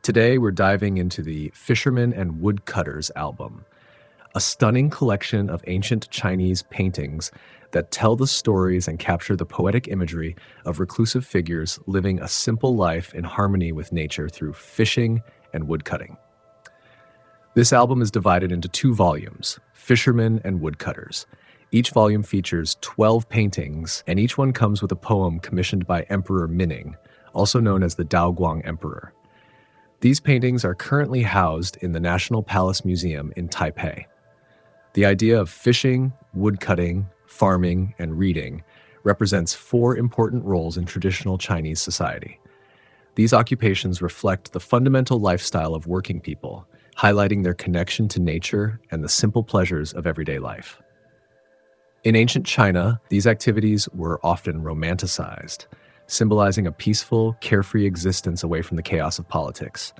Today, we're diving into the Fishermen and Woodcutters album, a stunning collection of ancient Chinese paintings that tell the stories and capture the poetic imagery of reclusive figures living a simple life in harmony with nature through fishing and woodcutting. This album is divided into two volumes, Fishermen and Woodcutters. Each volume features 12 paintings, and each one comes with a poem commissioned by Emperor Mining, also known as the Daoguang Emperor. These paintings are currently housed in the National Palace Museum in Taipei. The idea of fishing, woodcutting, farming, and reading represents four important roles in traditional Chinese society. These occupations reflect the fundamental lifestyle of working people, highlighting their connection to nature and the simple pleasures of everyday life. In ancient China, these activities were often romanticized, symbolizing a peaceful, carefree existence away from the chaos of politics.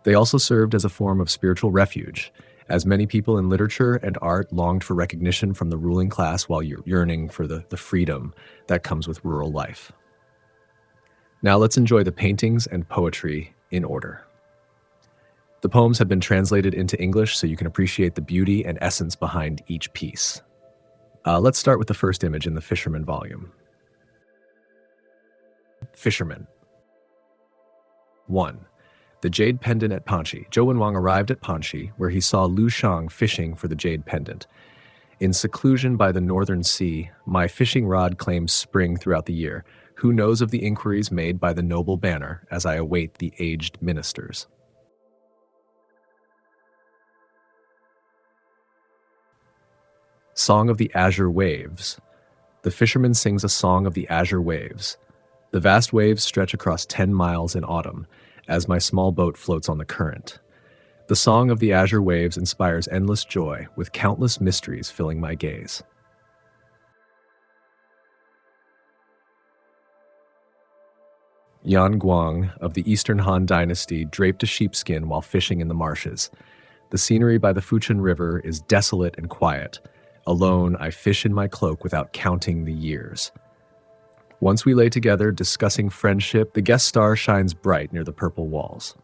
They also served as a form of spiritual refuge, as many people in literature and art longed for recognition from the ruling class while yearning for the freedom that comes with rural life. Now let's enjoy the paintings and poetry in order. The poems have been translated into English so you can appreciate the beauty and essence behind each piece. Let's start with the first image in the Fisherman volume. Fisherman. 1. The Jade Pendant at Panchi. Zhou Wenwang arrived at Panchi, where he saw Lu Shang fishing for the Jade Pendant. In seclusion by the northern sea, my fishing rod claims spring throughout the year. Who knows of the inquiries made by the noble banner as I await the aged ministers? Song of the Azure Waves. The fisherman sings a song of the azure waves. The vast waves stretch across 10 miles in autumn, as my small boat floats on the current. The song of the azure waves inspires endless joy, with countless mysteries filling my gaze. Yan Guang of the Eastern Han Dynasty draped a sheepskin while fishing in the marshes. The scenery by the Fuchun River is desolate and quiet. Alone, I fish in my cloak without counting the years. Once we lay together discussing friendship, the guest star shines bright near the purple walls.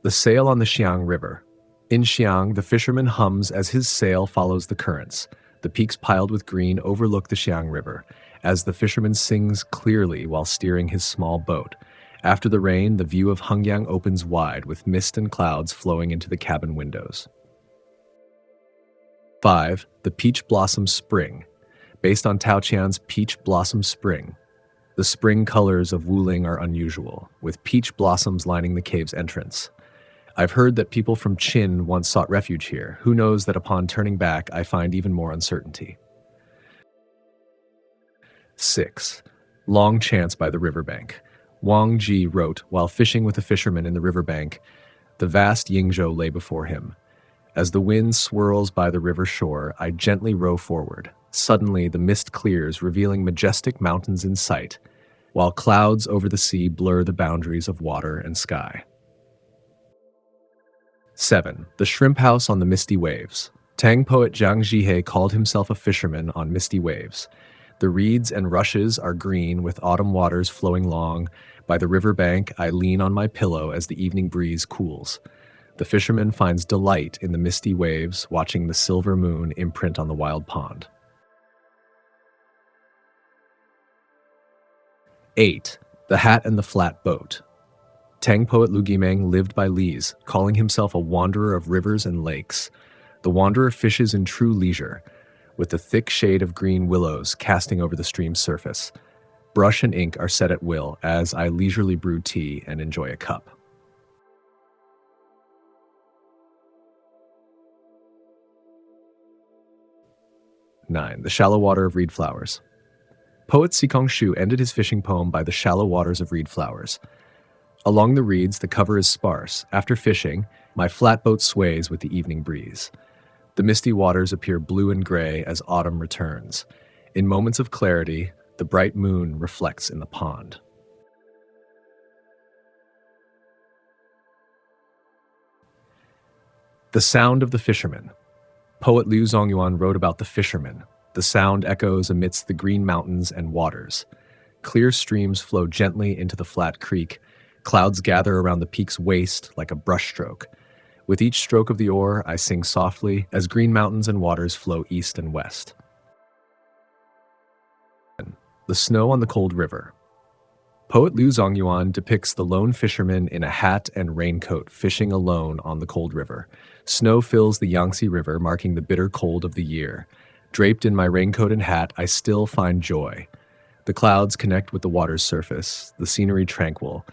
The sail on the Xiang River. In Xiang, the fisherman hums as his sail follows the currents. The peaks piled with green overlook the Xiang River, as the fisherman sings clearly while steering his small boat. After the rain, the view of Hengyang opens wide, with mist and clouds flowing into the cabin windows. 5. The Peach Blossom Spring. Based on Tao Qian's Peach Blossom Spring. The spring colors of Wuling are unusual, with peach blossoms lining the cave's entrance. I've heard that people from Qin once sought refuge here. Who knows that upon turning back, I find even more uncertainty. 6. Long Chance by the Riverbank. Wang Ji wrote, while fishing with a fisherman in the riverbank, the vast Yingzhou lay before him. As the wind swirls by the river shore, I gently row forward. Suddenly, the mist clears, revealing majestic mountains in sight, while clouds over the sea blur the boundaries of water and sky. 7. The Shrimp House on the Misty Waves. Tang poet Zhang Zhihe called himself a fisherman on misty waves. The reeds and rushes are green, with autumn waters flowing long. By the riverbank, I lean on my pillow as the evening breeze cools. The fisherman finds delight in the misty waves, watching the silver moon imprint on the wild pond. 8. The Hat and the Flat Boat. Tang poet Lu Guimeng lived by lees, calling himself a wanderer of rivers and lakes. The wanderer fishes in true leisure, with the thick shade of green willows casting over the stream's surface. Brush and ink are set at will as I leisurely brew tea and enjoy a cup. 9. The Shallow Water of Reed Flowers. Poet Sikong Shu ended his fishing poem by the shallow waters of reed flowers. Along the reeds, the cover is sparse. After fishing, my flatboat sways with the evening breeze. The misty waters appear blue and gray as autumn returns. In moments of clarity, the bright moon reflects in the pond. The Sound of the Fisherman. Poet Liu Zongyuan wrote about the fisherman. The sound echoes amidst the green mountains and waters. Clear streams flow gently into the flat creek. Clouds gather around the peak's waist like a brushstroke. With each stroke of the oar, I sing softly as green mountains and waters flow east and west. The snow on the cold river. Poet Liu Zongyuan depicts the lone fisherman in a hat and raincoat fishing alone on the cold river. Snow fills the Yangtze River, marking the bitter cold of the year. Draped in my raincoat and hat, I still find joy. The clouds connect with the water's surface, the scenery tranquil,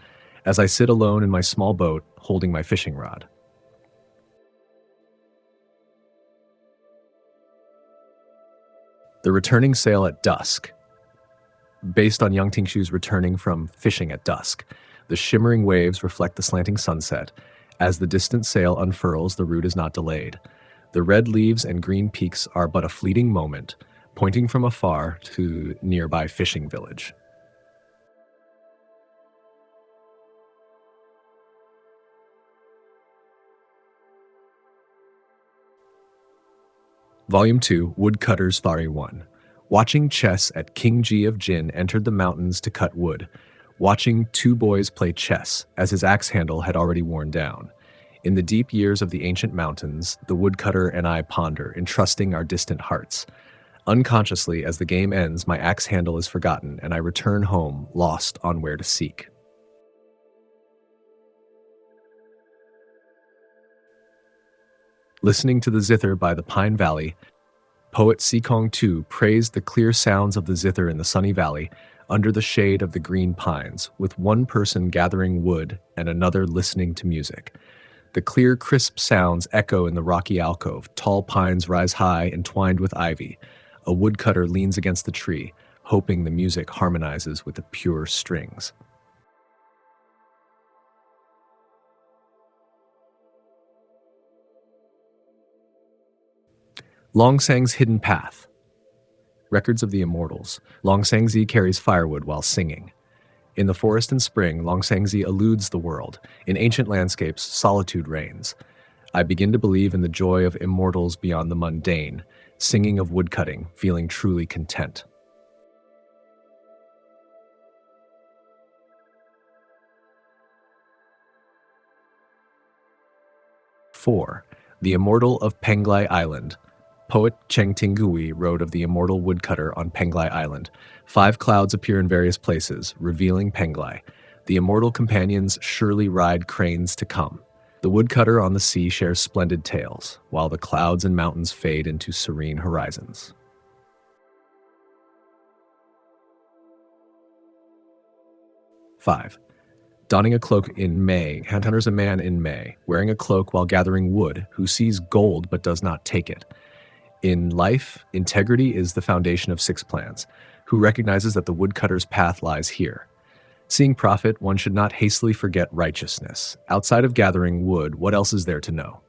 as I sit alone in my small boat, holding my fishing rod. The returning sail at dusk. Based on Yang Tingshu's returning from fishing at dusk, the shimmering waves reflect the slanting sunset. As the distant sail unfurls, the route is not delayed. The red leaves and green peaks are but a fleeting moment, pointing from afar to nearby fishing village. Volume 2, Woodcutters, Fari 1. Watching chess at King Ji of Jin entered the mountains to cut wood, watching two boys play chess, as his axe handle had already worn down. In the deep years of the ancient mountains, the woodcutter and I ponder, entrusting our distant hearts. Unconsciously, as the game ends, my axe handle is forgotten, and I return home, lost on where to seek. Listening to the zither by the Pine Valley, poet Sikong Tu praised the clear sounds of the zither in the sunny valley, under the shade of the green pines, with one person gathering wood and another listening to music. The clear, crisp sounds echo in the rocky alcove. Tall pines rise high, entwined with ivy. A woodcutter leans against the tree, hoping the music harmonizes with the pure strings. Longsang's Hidden Path. Records of the Immortals. Longsangzi carries firewood while singing. In the forest in spring, Longsangzi eludes the world. In ancient landscapes, solitude reigns. I begin to believe in the joy of immortals beyond the mundane, singing of woodcutting, feeling truly content. Four, The Immortal of Penglai Island. Poet Cheng Tingui wrote of the immortal woodcutter on Penglai Island. 5 clouds appear in various places, revealing Penglai. The immortal companions surely ride cranes to come. The woodcutter on the sea shares splendid tales, while the clouds and mountains fade into serene horizons. 5. Donning a cloak in May, hunters a man in May, wearing a cloak while gathering wood, who sees gold but does not take it. In life, integrity is the foundation of 6 plans, who recognizes that the woodcutter's path lies here. Seeing profit, one should not hastily forget righteousness. Outside of gathering wood, what else is there to know?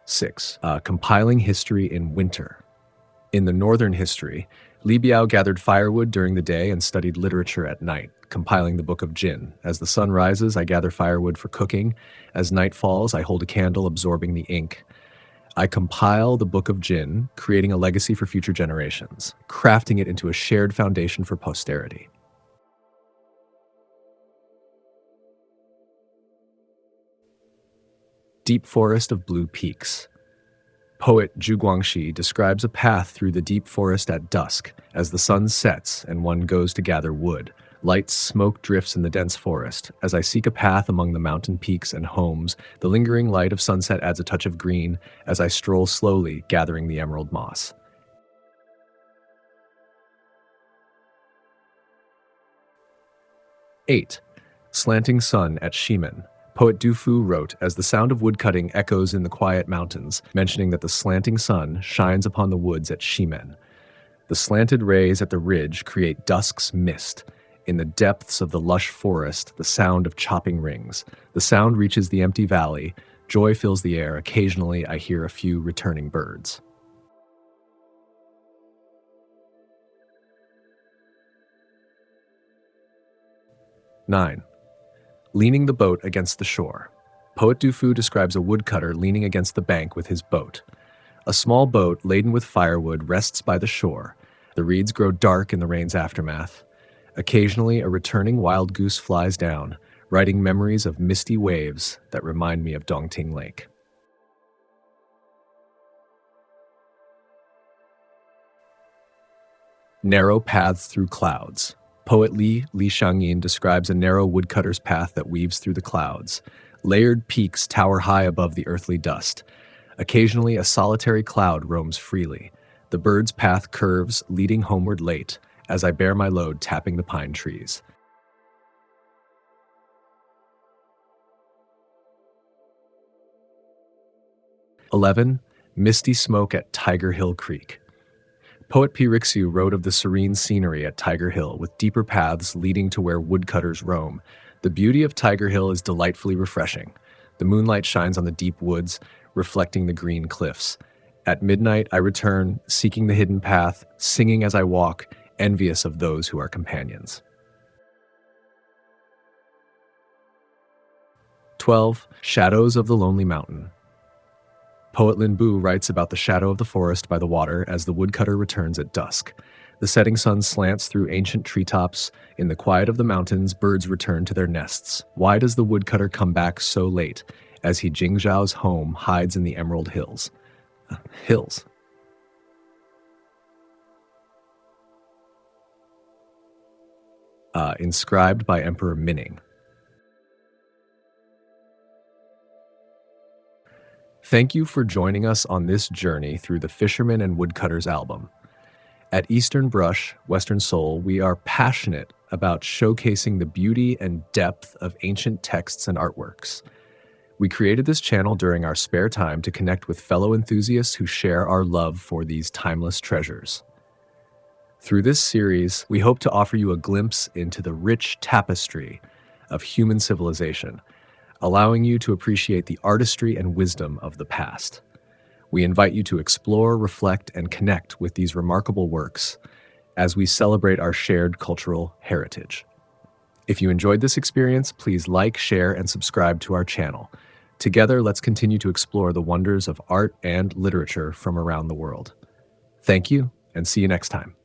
Six, compiling history in winter. In the northern history, Li Biao gathered firewood during the day and studied literature at night, compiling the Book of Jin. As the sun rises, I gather firewood for cooking. As night falls, I hold a candle absorbing the ink. I compile the Book of Jin, creating a legacy for future generations, crafting it into a shared foundation for posterity. Deep Forest of Blue Peaks. Poet Zhu Guangxi describes a path through the deep forest at dusk as the sun sets and one goes to gather wood. Light smoke drifts in the dense forest. As I seek a path among the mountain peaks and homes, the lingering light of sunset adds a touch of green as I stroll slowly, gathering the emerald moss. 8. Slanting Sun at Shimen. Poet Du Fu wrote, as the sound of woodcutting echoes in the quiet mountains, mentioning that the slanting sun shines upon the woods at Shimen. The slanted rays at the ridge create dusk's mist. In the depths of the lush forest, the sound of chopping rings. The sound reaches the empty valley. Joy fills the air. Occasionally, I hear a few returning birds. 9. Leaning the boat against the shore. Poet Dufu describes a woodcutter leaning against the bank with his boat. A small boat laden with firewood rests by the shore. The reeds grow dark in the rain's aftermath. Occasionally, a returning wild goose flies down, writing memories of misty waves that remind me of Dongting Lake. Narrow paths through clouds. Poet Li Xiangyin describes a narrow woodcutter's path that weaves through the clouds. Layered peaks tower high above the earthly dust. Occasionally, a solitary cloud roams freely. The bird's path curves, leading homeward late, as I bear my load tapping the pine trees. "11. Misty smoke at Tiger Hill Creek. Poet P. Rixu wrote of the serene scenery at Tiger Hill, with deeper paths leading to where woodcutters roam. The beauty of Tiger Hill is delightfully refreshing. The moonlight shines on the deep woods, reflecting the green cliffs. At midnight, I return, seeking the hidden path, singing as I walk, envious of those who are companions." 12. Shadows of the Lonely Mountain. Poet Lin Bu writes about the shadow of the forest by the water as the woodcutter returns at dusk. The setting sun slants through ancient treetops. In the quiet of the mountains, birds return to their nests. Why does the woodcutter come back so late, as he Jingzhao's home hides in the Emerald Hills? Hills. Inscribed by Emperor Minning. Thank you for joining us on this journey through the Fishermen and Woodcutters album. At Eastern Brush, Western Soul, we are passionate about showcasing the beauty and depth of ancient texts and artworks. We created this channel during our spare time to connect with fellow enthusiasts who share our love for these timeless treasures. Through this series, we hope to offer you a glimpse into the rich tapestry of human civilization, allowing you to appreciate the artistry and wisdom of the past. We invite you to explore, reflect, and connect with these remarkable works as we celebrate our shared cultural heritage. If you enjoyed this experience, please like, share, and subscribe to our channel. Together, let's continue to explore the wonders of art and literature from around the world. Thank you, and see you next time.